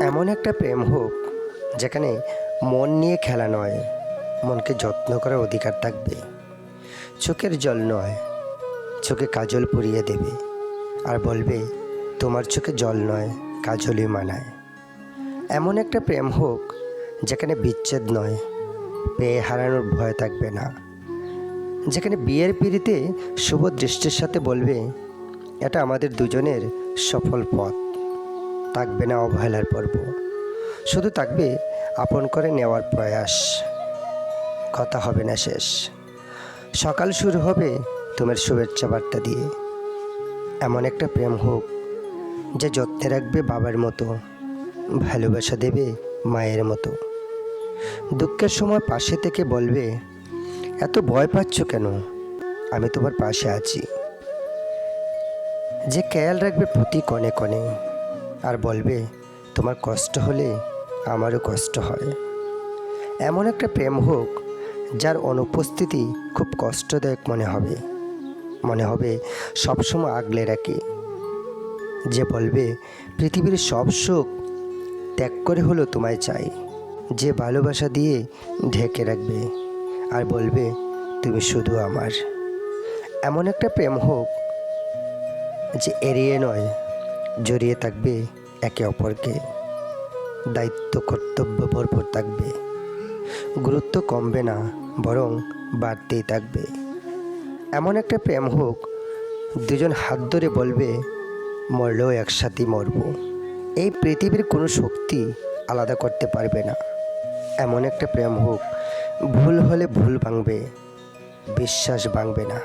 এমন একটা প্রেম হোক যেখানে মন নিয়ে খেলা নয়, মনকে যত্ন করার অধিকার থাকবে। চোখের জল নয়, চোখে কাজল পরিয়ে দেবে আর বলবে তোমার চোখে জল নয়, কাজলই মানায়। এমন একটা প্রেম হোক যেখানে বিচ্ছেদ নয়, পেয়ে হারানোর ভয় থাকবে না। যেখানে বিয়ের পিঁড়িতে শুভ দৃষ্টির সাথে বলবে এটা আমাদের দুজনের সফল পথ। থাকবে না অবহেলার পর্ব, শুধু থাকবে আপন করে নেওয়ার প্রয়াস। কথা হবে না শেষ, সকাল শুরু হবে তোমার শুভেচ্ছা বার্তা দিয়ে। এমন একটা প্রেম হোক যে যত্নে রাখবে বাবার মতো, ভালোবাসা দেবে মায়ের মতো। দুঃখের সময় পাশে থেকে বলবে এত ভয় পাচ্ছ কেন, আমি তোমার পাশে আছি। যে খেয়াল রাখবে প্রতি কণে কণে আর বলবে তোমার কষ্ট হলে আমারও কষ্ট হয়। এমন একটা প্রেম হোক যার অনুপস্থিতি খুব কষ্টদায়ক মনে হবে সবসময় আগলে রাখি। যে বলবে পৃথিবীর সব সুখ ত্যাগ করে হলো তোমায় চাই। যে ভালোবাসা দিয়ে ঢেকে রাখবে আর বলবে তুমি শুধু আমার। এমন একটা প্রেম হোক যে এড়িয়ে নয়, জড়িয়ে থাকবে একে অপরকে। দায়িত্ব কর্তব্য ভরপুর থাকবে, গুরুত্ব কমবে না, বরং বাড়তেই থাকবে। এমন একটা প্রেম হোক দুজন হাত ধরে বলবে মরলেও একসাথেই মরব। এই পৃথিবীর কোনো শক্তি আলাদা করতে পারবে না। এমন একটা প্রেম হোক ভুল হলে ভুল ভাঙবে, বিশ্বাস ভাঙবে না।